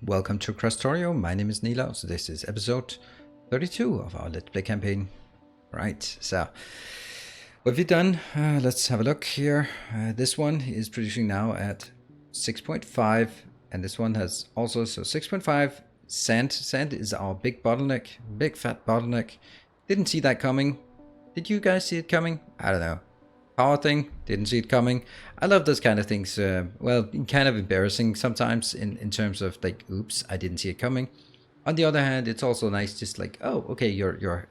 Welcome to Krastorio. My name is Nilo. So this is episode 32 of our Let's Play campaign. Right, so what have you done? Let's have a look here. This one is producing now at 6.5, and this one has also 6.5 sand. Sand is our big bottleneck, big fat bottleneck. Didn't see that coming. Did you guys see it coming? I don't know. Power thing, didn't see it coming. I love those kind of things. Well, kind of embarrassing sometimes in terms of like, oops, I didn't see it coming. On the other hand, it's also nice, just like, oh, okay, you're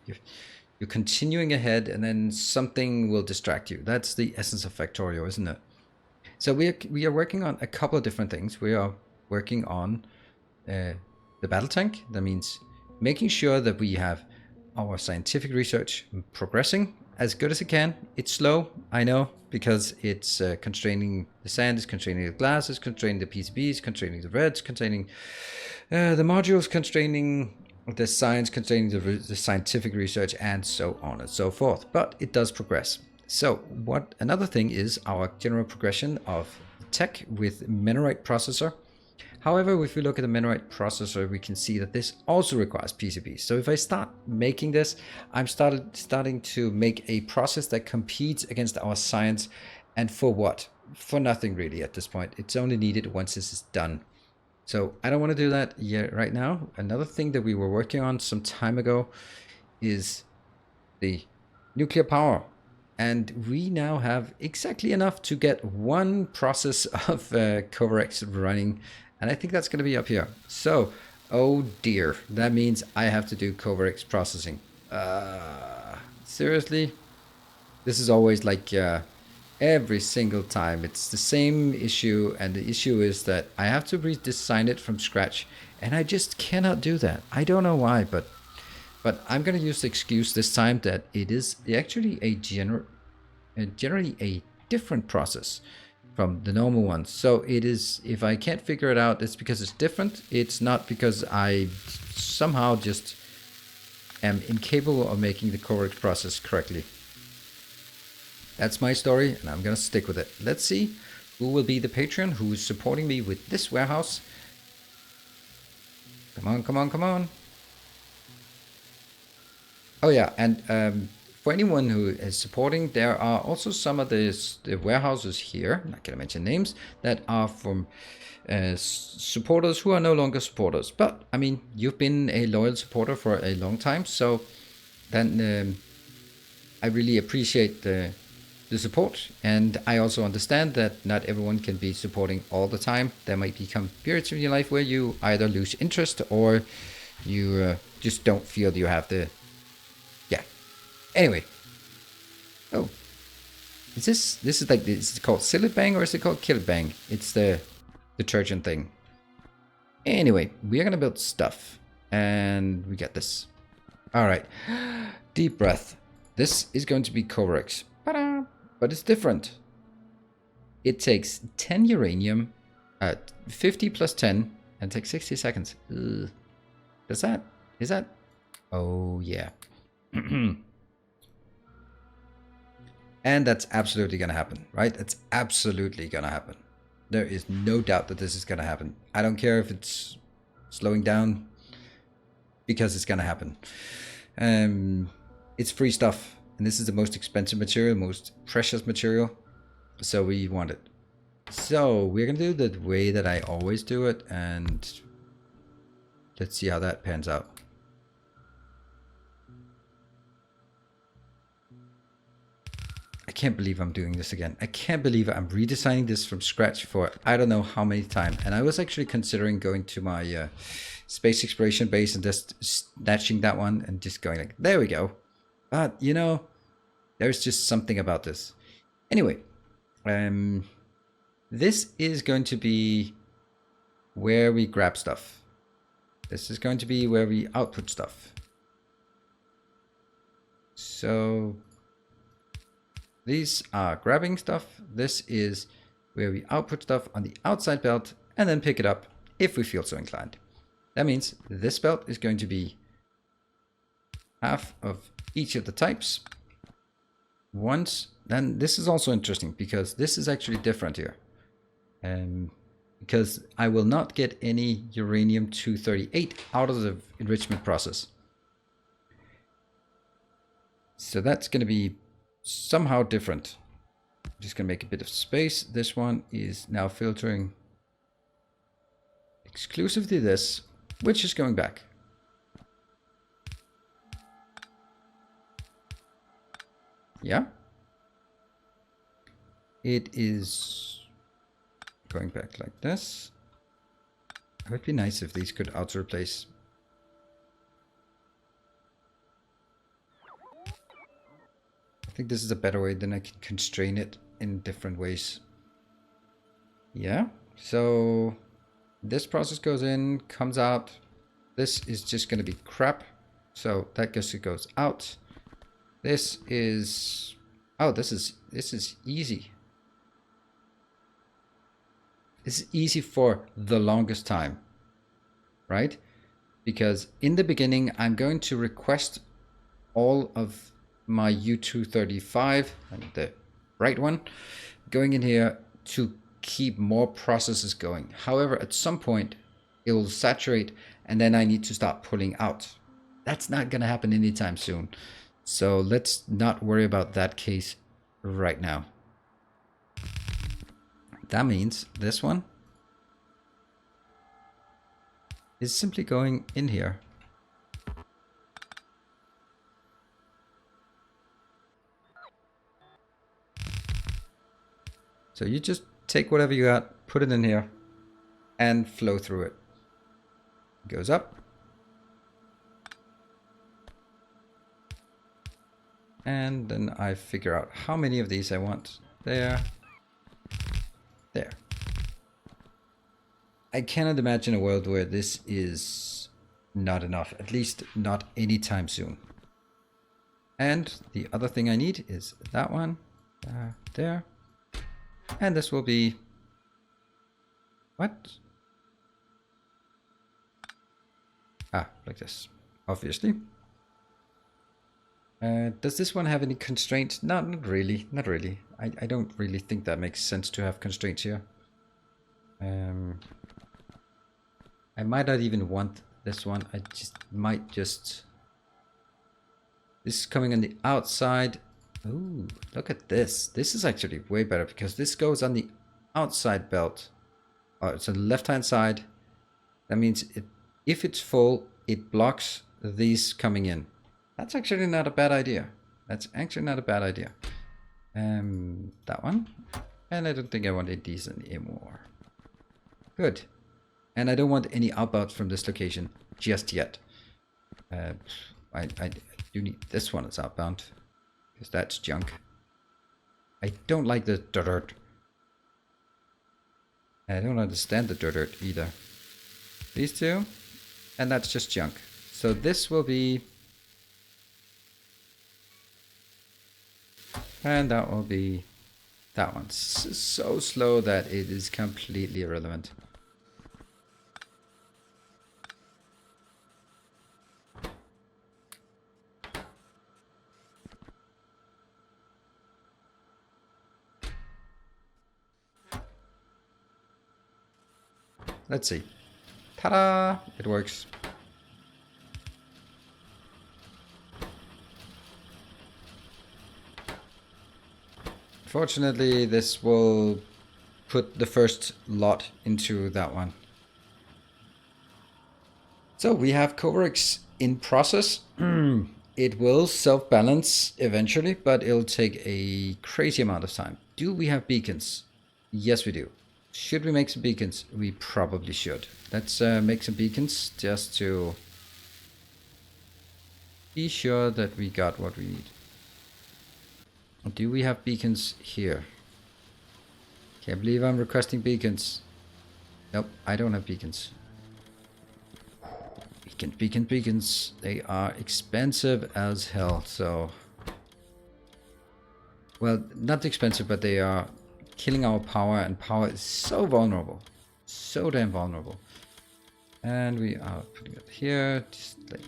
continuing ahead, and then something will distract you. That's the essence of Factorio, isn't it? So we are working on a couple of different things. We are working on the battle tank. That means making sure that we have our scientific research progressing as good as it can. It's slow, I know, because it's constraining the sand, it's constraining the glass, it's constraining the PCBs, constraining the reds, constraining the modules, constraining the science, constraining the scientific research, and so on and so forth. But it does progress. So what another thing is our general progression of tech with Menarite processor. However, if we look at the Menarite processor, we can see that this also requires PCBs. So if I start making this, I'm starting to make a process that competes against our science. And for what? For nothing really at this point. It's only needed once this is done. So I don't want to do that yet right now. Another thing that we were working on some time ago is the nuclear power. And we now have exactly enough to get one process of Koverix running. And I think that's going to be up here. So, oh dear, that means I have to do Koverix processing. Seriously? This is always like every single time. It's the same issue, and the issue is that I have to redesign it from scratch. And I just cannot do that. I don't know why, but I'm going to use the excuse this time that it is actually generally a different process from the normal ones. So it is, if I can't figure it out, it's because it's different. It's not because I somehow just am incapable of making the Koverix process correctly. That's my story, and I'm gonna stick with it. Let's see who will be the patron who is supporting me with this warehouse. Come on, come on, come on. Oh yeah, and for anyone who is supporting, there are also some of the warehouses here, I'm not going to mention names, that are from supporters who are no longer supporters. But, I mean, you've been a loyal supporter for a long time, so then I really appreciate the support. And I also understand that not everyone can be supporting all the time. There might become periods in your life where you either lose interest or you just don't feel you have the... Anyway, oh, this is like, is it called Sillet Bang or is it called Kill Bang? It's the detergent thing. Anyway, we are gonna build stuff, and we got this. All right, deep breath. This is going to be Koverix, but it's different. It takes 10 uranium, 50 plus 10, and takes 60 seconds. Ugh. Is that? Oh yeah. And that's absolutely going to happen, right? It's absolutely going to happen. There is no doubt that this is going to happen. I don't care if it's slowing down, because it's going to happen. It's free stuff, and this is the most expensive material, most precious material. So we want it. So we're going to do the way that I always do it, and let's see how that pans out. I can't believe I'm doing this again. I can't believe I'm redesigning this from scratch for I don't know how many times. And I was actually considering going to my space exploration base and just snatching that one and just going like, there we go. But, you know, there's just something about this. Anyway, this is going to be where we grab stuff. This is going to be where we output stuff. So... these are grabbing stuff. This is where we output stuff on the outside belt and then pick it up if we feel so inclined. That means this belt is going to be half of each of the types. Once, then this is also interesting because this is actually different here. because I will not get any uranium-238 out of the enrichment process. So that's going to be somehow different. I'm just going to make a bit of space. This one is now filtering exclusively this, which is going back. Yeah. It is going back like this. It would be nice if these could auto replace. I think this is a better way, then I can constrain it in different ways. Yeah, so this process goes in, comes out. This is just going to be crap. So that goes out. This is, oh, this is easy. This is easy for the longest time, right? Because in the beginning, I'm going to request all of my U235, and the right one, going in here to keep more processes going. However, at some point, it will saturate, and then I need to start pulling out. That's not going to happen anytime soon. So let's not worry about that case right now. That means this one is simply going in here. So you just take whatever you got, put it in here, and flow through it. Goes up. And then I figure out how many of these I want. There. There. I cannot imagine a world where this is not enough, at least not anytime soon. And the other thing I need is that one, there. And this will be, what? Ah, like this, obviously. Does this one have any constraints? No, not really, not really. I don't really think that makes sense to have constraints here. I might not even want this one. I might just... This is coming on the outside. Ooh, look at this. This is actually way better because this goes on the outside belt. Oh, it's on the left-hand side. That means if it's full, it blocks these coming in. That's actually not a bad idea. That's actually not a bad idea. That one. And I don't think I want these anymore. Good. And I don't want any outbounds from this location just yet. I do need this one as outbound. Because that's junk. I don't like the dirt. I don't understand the dirt either. These two. And that's just junk. So this will be... And that will be that one. So slow that it is completely irrelevant. Let's see. Ta-da! It works. Fortunately, this will put the first lot into that one. So we have Koverix in process. It will self-balance eventually, but it'll take a crazy amount of time. Do we have beacons? Yes, we do. Should we make some beacons? We probably should. Let's make some beacons just to be sure that we got what we need. Do we have beacons here? Can't believe I'm requesting beacons. Nope, I don't have beacons. Beacons. They are expensive as hell, so... Well, not expensive, but they are killing our power, and power is so vulnerable. So damn vulnerable. And we are putting it here. Just like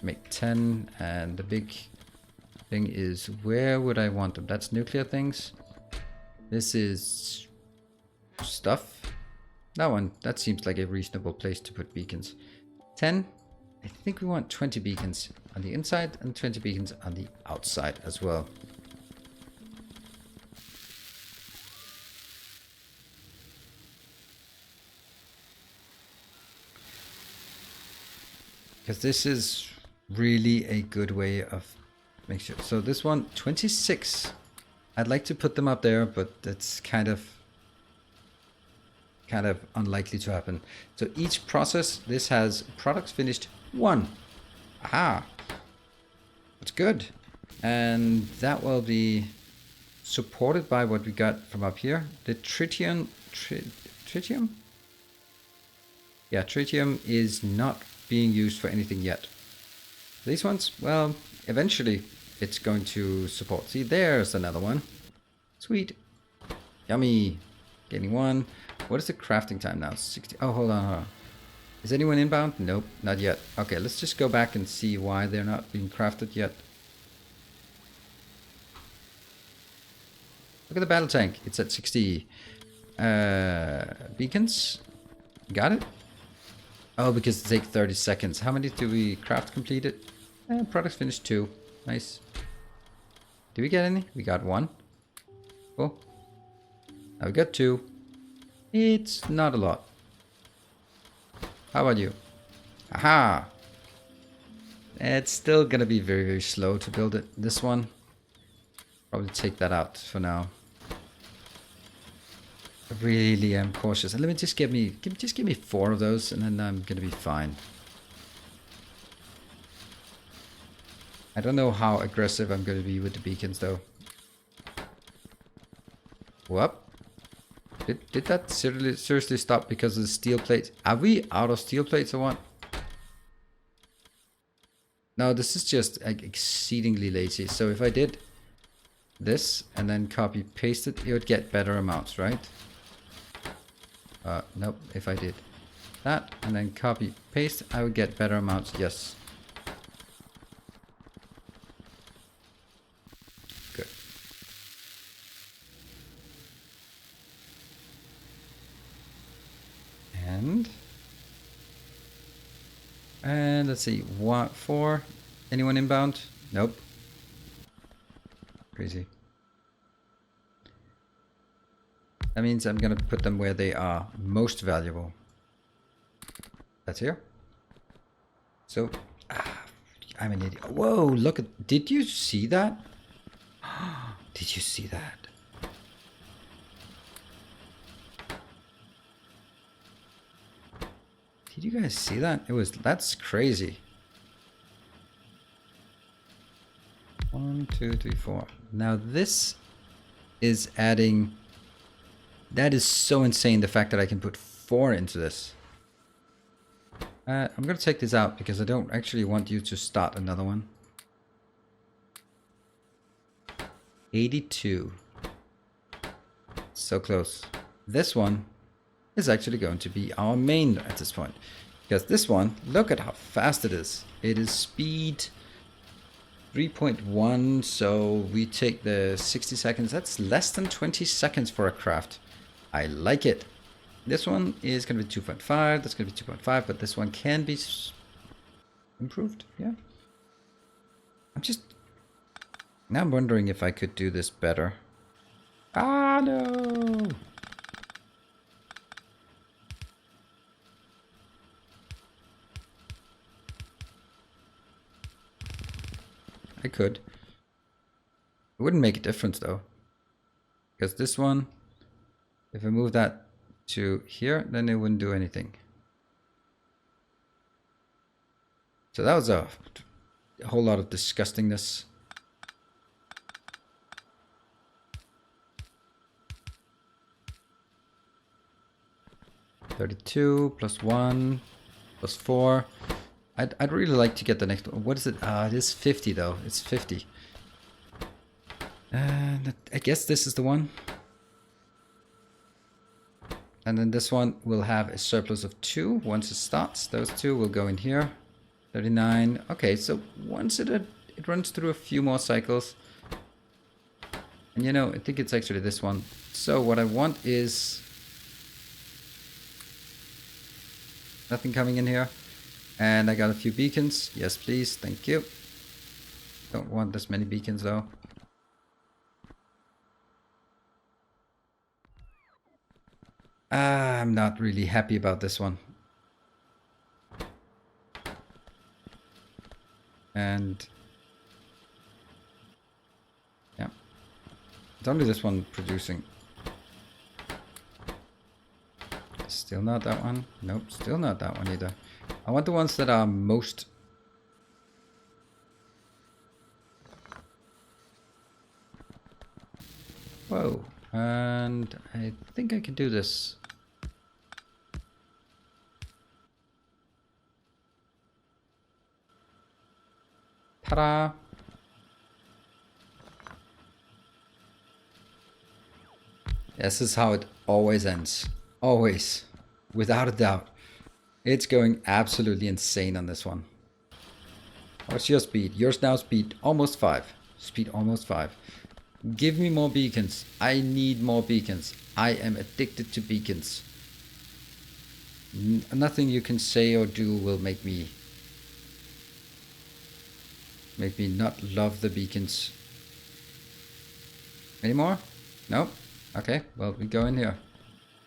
make 10, and the big thing is, where would I want them? That's nuclear things. This is stuff. That one, that seems like a reasonable place to put beacons. 10. I think we want 20 beacons on the inside and 20 beacons on the outside as well. Because this is really a good way of making sure. So this one, 26. I'd like to put them up there, but that's kind of unlikely to happen. So each process, this has products finished 1. Aha! That's good. And that will be supported by what we got from up here. The tritium? Tritium? Yeah, tritium is not being used for anything yet. These ones, well, eventually it's going to support. See, there's another one. Sweet. Yummy. Getting 1. What is the crafting time now? 60. Oh, hold on. Is anyone inbound? Nope, not yet. Okay, let's just go back and see why they're not being crafted yet. Look at the battle tank. It's at 60. Beacons. Got it? Oh, because it takes 30 seconds. How many do we craft completed? Products finished 2. Nice. Did we get any? We got 1. Cool. Now we got 2. It's not a lot. How about you? Aha! It's still gonna be very, very slow to build it. This one, probably take that out for now. I really am cautious. And let me just give me 4 of those, and then I'm gonna be fine. I don't know how aggressive I'm gonna be with the beacons, though. Whoop. Did that seriously stop because of the steel plates? Are we out of steel plates or what? No, this is just like exceedingly lazy. So if I did this and then copy paste it, it would get better amounts, right? Nope. If I did that and then copy paste, I would get better amounts. Yes. Good. And let's see, what for? Anyone inbound? Nope. Crazy. That means I'm gonna put them where they are most valuable. That's here. So, I'm an idiot. Whoa, look at, did you see that? Did you see that? Did you guys see that? That's crazy. 1, 2, 3, 4. Now this is adding, that is so insane, the fact that I can put 4 into this. I'm gonna take this out because I don't actually want you to start another one. 82. So close. This one is actually going to be our main at this point. Because this one, look at how fast it is. It is speed 3.1, so we take the 60 seconds. That's less than 20 seconds for a craft. I like it. This one is going to be 2.5, that's going to be 2.5, but this one can be improved, yeah. Now I'm wondering if I could do this better. Ah, no! I could. It wouldn't make a difference though. Because this one, if I move that to here, then it wouldn't do anything. So that was a whole lot of disgustingness. $32 plus 1 plus 4. I'd really like to get the next one. What is it? It is 50 though. It's 50. And I guess this is the one. And then this one will have a surplus of 2 once it starts. Those 2 will go in here. 39. Okay, so once it runs through a few more cycles. And you know, I think it's actually this one. So what I want is Nothing coming in here. And I got a few beacons. Yes, please. Thank you. Don't want this many beacons though. I'm not really happy about this one. And yeah, it's only this one producing. Still not that one. Nope, still not that one either. I want the ones that are most... Whoa. And I think I can do this. Ta-da! This is how it always ends. Always. Without a doubt. It's going absolutely insane on this one. What's your speed? Yours now speed almost 5. Speed almost 5. Give me more beacons. I need more beacons. I am addicted to beacons. Nothing you can say or do will make me not love the beacons. Any more? No? Okay, well, we go in here.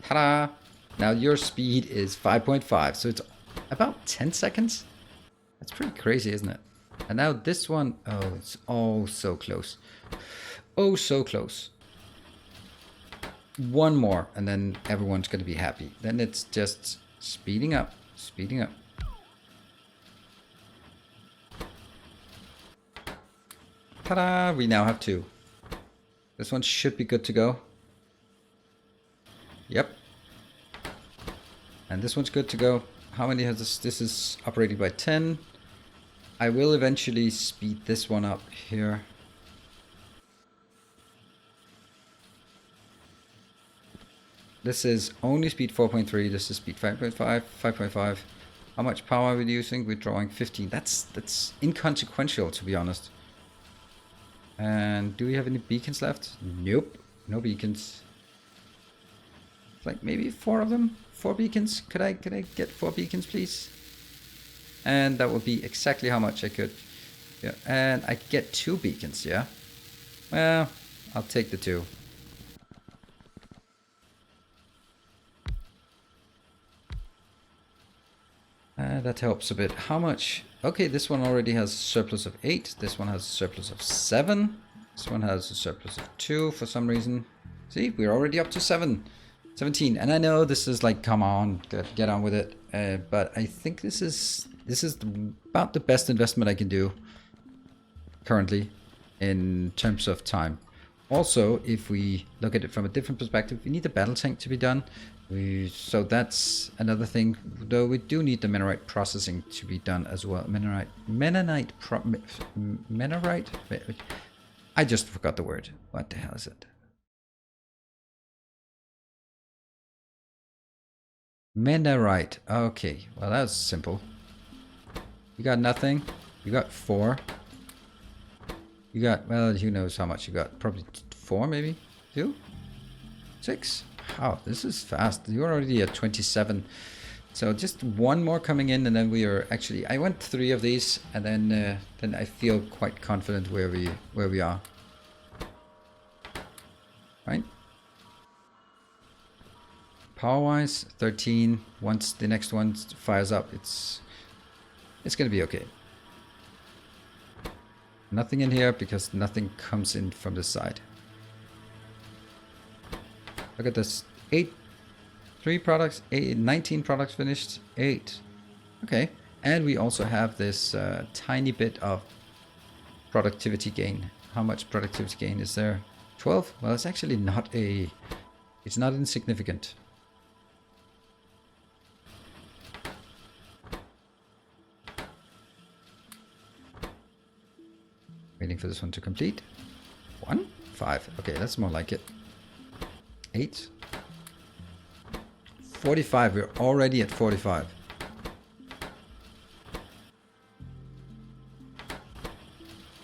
Ta-da! Now your speed is 5.5, so it's about 10 seconds. That's pretty crazy, isn't it? And now this one, oh, it's oh so close. Oh, so close. One more, and then everyone's going to be happy. Then it's just speeding up, speeding up. Ta-da! We now have 2. This one should be good to go. Yep. And this one's good to go. How many has this? This is operated by 10. I will eventually speed this one up here. This is only speed 4.3. This is speed 5.5, 5.5. How much power are we using? We're drawing 15. That's inconsequential, to be honest. And do we have any beacons left? Nope. No beacons. Like maybe 4 of them? 4 beacons? Could I get 4 beacons, please? And that would be exactly how much I could. Yeah. And I get 2 beacons, yeah? Well, I'll take the 2. That helps a bit. How much? Okay, this one already has a surplus of 8. This one has a surplus of 7. This one has a surplus of 2 for some reason. See, we're already up to 17. And I know this is like, come on, get on with it. But I think this is about the best investment I can do currently in terms of time. Also, if we look at it from a different perspective, we need the battle tank to be done. So that's another thing, though we do need the Menarite processing to be done as well. Menarite. I just forgot the word. What the hell is it? Menarite. Okay, well that's simple. You got nothing. You got 4. You got, well, who knows how much you got? Probably 4, maybe 2, 6. Wow, this is fast. You're already at 27. So just 1 more coming in, and then we are actually. I went 3 of these, and then I feel quite confident where we are. Right. Power-wise, 13. Once the next one fires up, it's gonna be okay. Nothing in here because nothing comes in from this side. Look at this. 3 products, 19 products finished, 8. Okay. And we also have this tiny bit of productivity gain. How much productivity gain is there? 12? Well, it's actually not it's not insignificant. Waiting for this one to complete. 1, 5. Okay, that's more like it. 8. 45. We're already at 45.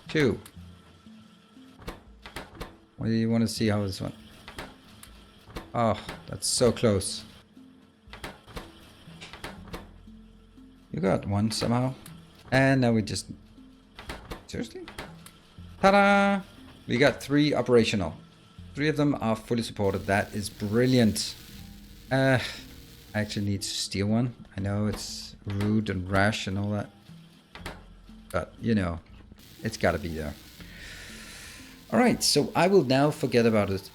Two. What do you want to see how this one? Oh, that's so close. We got one somehow. And now we just... Seriously? Ta-da! We got 3 operational. 3 of them are fully supported. That is brilliant. I actually need to steal one. I know it's rude and rash and all that. But, you know, it's gotta be there. Alright, so I will now forget about it.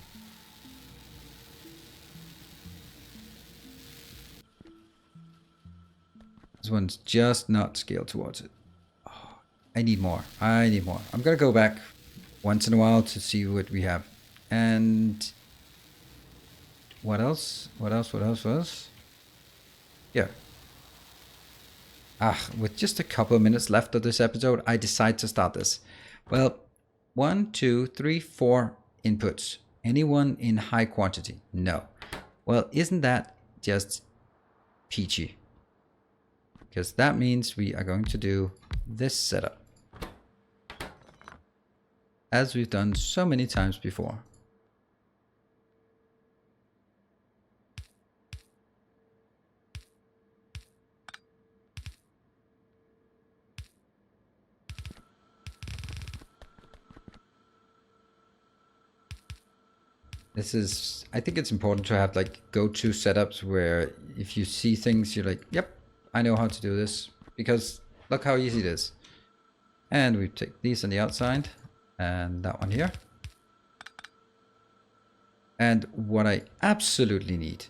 This one's just not scaled towards it. Oh, I need more. I need more. I'm gonna go back once in a while to see what we have. And what else? What else? What else? What else? Yeah. With just a couple of minutes left of this episode, I decide to start this. Well, 1, 2, 3, 4 inputs. Anyone in high quantity? No. Well, isn't that just peachy? Because that means we are going to do this setup. As we've done so many times before. This is, I think it's important to have like go-to setups where if you see things, you're like, yep, I know how to do this, because look how easy it is. And we take these on the outside and that one here. And what I absolutely need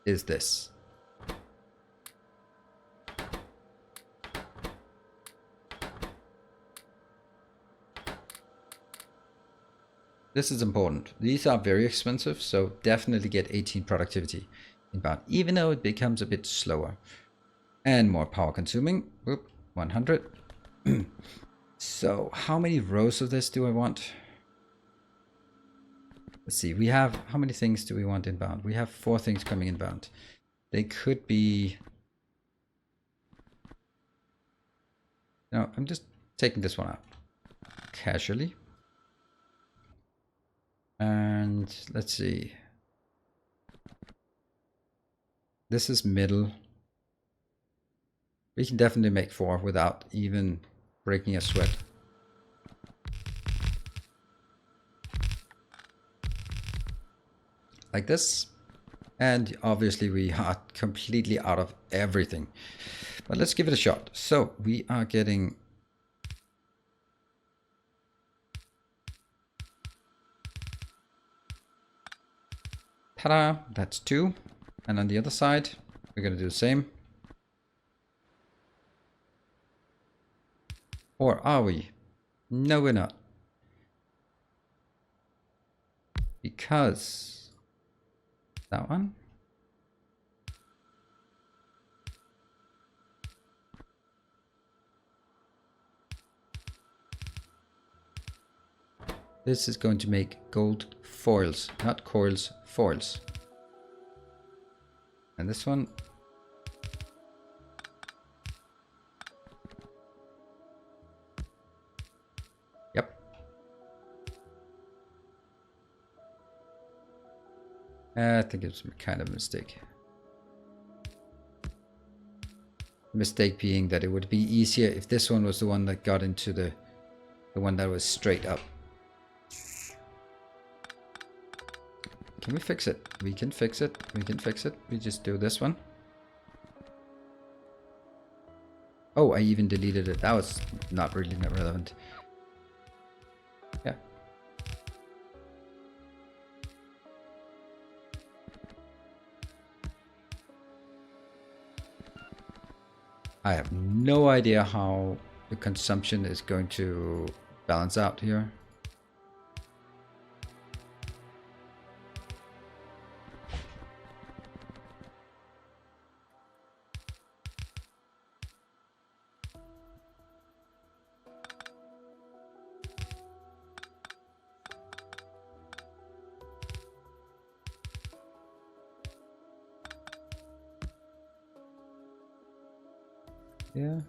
is this. This is important. These are very expensive, so definitely get 18 productivity inbound, even though it becomes a bit slower and more power consuming. Whoop, 100. So how many rows of this do I want? Let's see, we have, how many things do we want inbound? We have 4 things coming inbound. They could be... No, I'm just taking this one out casually. And let's see. This is middle. We can definitely make 4 without even breaking a sweat. Like this. And obviously we are completely out of everything. But let's give it a shot. So we are getting... Ta-da! That's 2. And on the other side, we're going to do the same. Or are we? No, we're not. Because that one. This is going to make gold foils, not coils, foils. And this one. Yep. I think it's kind of a mistake. Mistake being that it would be easier if this one was the one that got into the one that was straight up. Can we fix it? We can fix it. We can fix it. We just do this one. Oh, I even deleted it. That was not really relevant. Yeah. I have no idea how the consumption is going to balance out here. Yeah.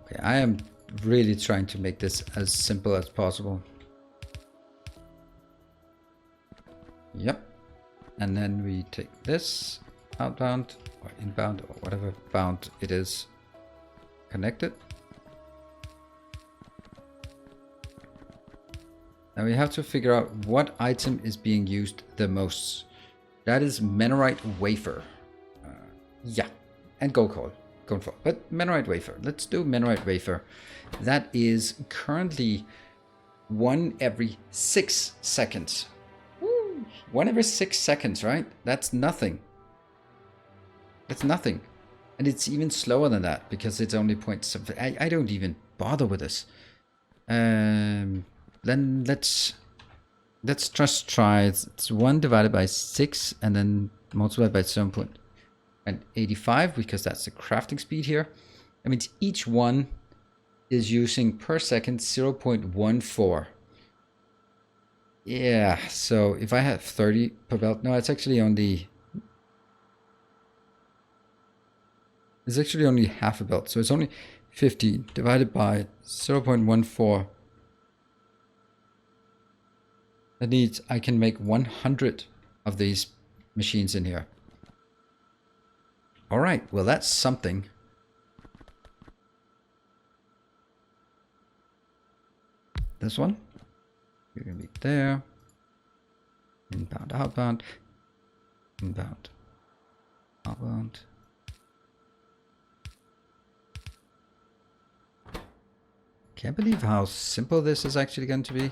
Okay, I am really trying to make this as simple as possible. And then we take this outbound or inbound or whatever bound it is, connect it. Now we have to figure out what item is being used the most. That is Menarite wafer. Yeah, and gold coal going for. But Menarite wafer. Let's do Menarite wafer. That is currently 1 every 6 seconds. Woo. 1 every 6 seconds, right? That's nothing. That's nothing. And it's even slower than that because it's only 0.7. I don't even bother with this. Then let's just try. It's 1 divided by 6 and then multiplied by 7.85 because that's the crafting speed here. That means each one is using per second 0.14. Yeah, so if I have 30 per belt, no, it's actually only half a belt, so it's only 50 divided by 0.14. That means I can make 100 of these machines in here. All right, well, that's something. This one, you're gonna be there. Inbound, outbound, inbound, outbound. Can't believe how simple this is actually going to be.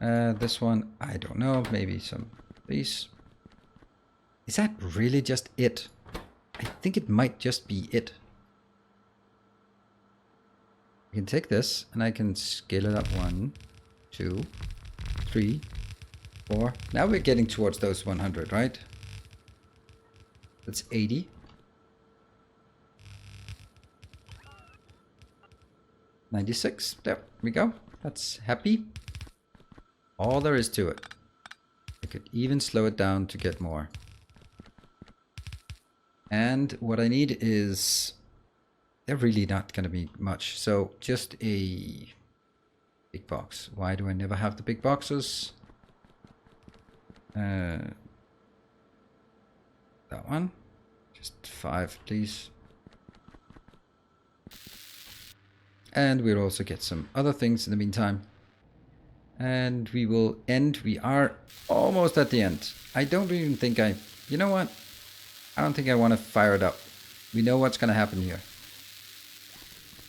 This one, I don't know, maybe some of these. Is that really just it? I think it might just be it. I can take this and I can scale it up 1, 2, 3, 4. Now we're getting towards those 100, right? That's 80. $96. There we go. That's happy. All there is to it. I could even slow it down to get more. And what I need is... They're really not going to be much. So just a big box. Why do I never have the big boxes? That one. Just 5, please. And we'll also get some other things in the meantime. And we will end. We are almost at the end. I don't even think you know what? I don't think I want to fire it up. We know what's going to happen here.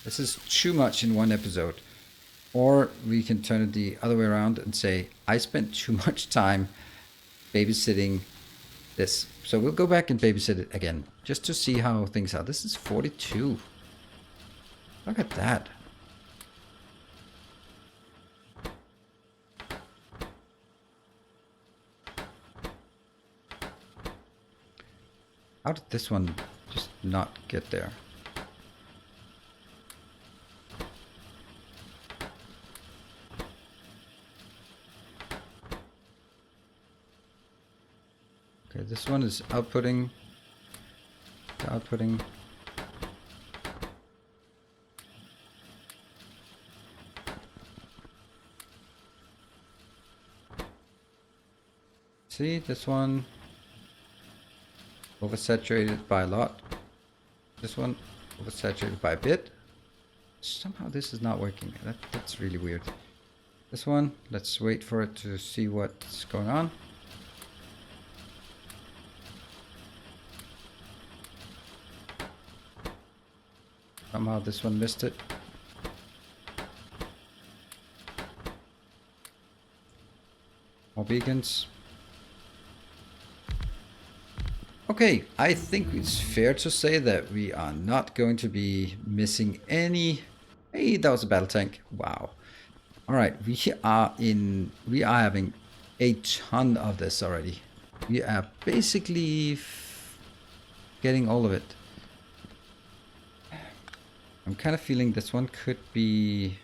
This is too much in one episode. Or we can turn it the other way around and say, I spent too much time babysitting this. So we'll go back and babysit it again. Just to see how things are. This is 42. Look at that. How did this one just not get there? Okay, this one is outputting. Outputting. See, this one oversaturated by a lot. This one oversaturated by a bit. Somehow this is not working. That's really weird. This one, let's wait for it to see what's going on. Somehow this one missed it. More beacons. Okay, I think it's fair to say that we are not going to be missing any... Hey, that was a battle tank. Wow. Alright, we are having a ton of this already. We are basically getting all of it. I'm kind of feeling this one could be...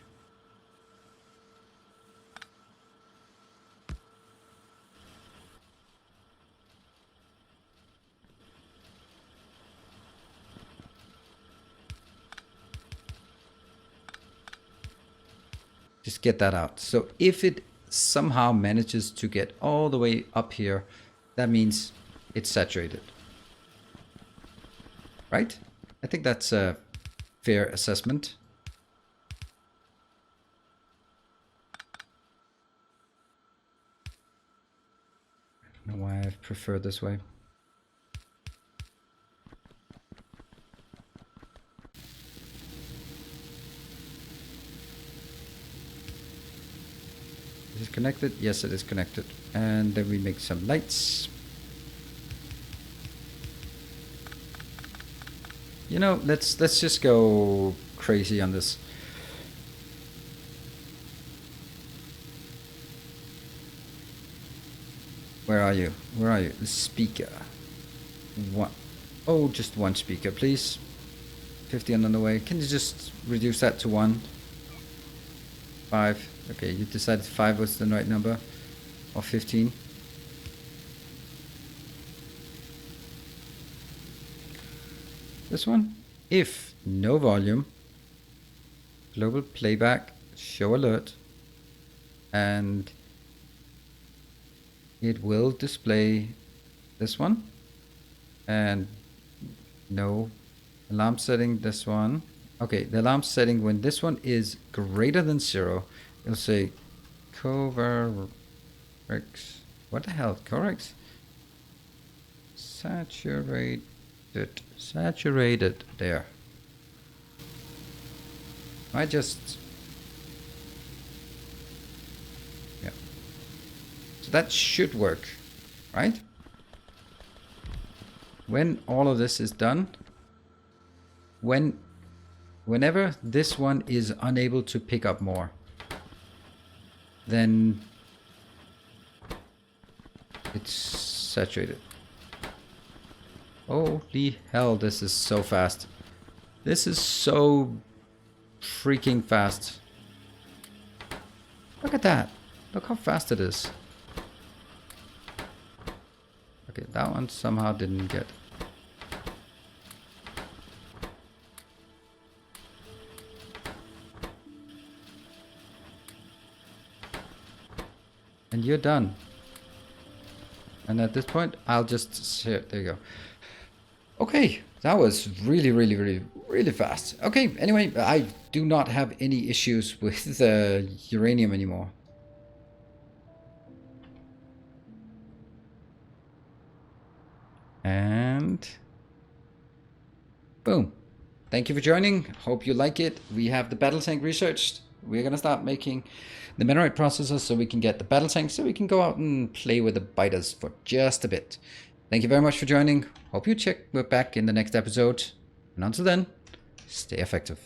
Just get that out. So if it somehow manages to get all the way up here that means it's saturated. Right? I think that's a fair assessment. I don't know why I prefer this way. Is it connected? Yes, it is connected. And then we make some lights. You know, let's just go crazy on this. Where are you? Where are you? The speaker. One. Oh, just one speaker, please. 50 on the way. Can you just reduce that to 1? 5. Okay, you decided 5 was the right number. Or 15. This one. If no volume, global playback, show alert, and it will display this one, and no alarm setting, this one. Okay, the alarm setting when this one is greater than 0, it'll say KOVAREX. What the hell? KOVAREX? Saturated there. I just, yeah. So that should work, right? When all of this is done, whenever this one is unable to pick up more, then it's saturated. Holy hell, this is so fast. This is so freaking fast. Look at that. Look how fast it is. Okay, that one somehow didn't get. And you're done. And at this point, I'll just share. There you go. Okay, that was really fast. Okay, anyway, I do not have any issues with the uranium anymore. And boom. Thank you for joining. Hope you like it. We have the battle tank researched. We're going to start making the Menarite processors so we can get the battle tank, so we can go out and play with the biters for just a bit. Thank you very much for joining. Hope you check. We're back in the next episode. And until then, stay effective.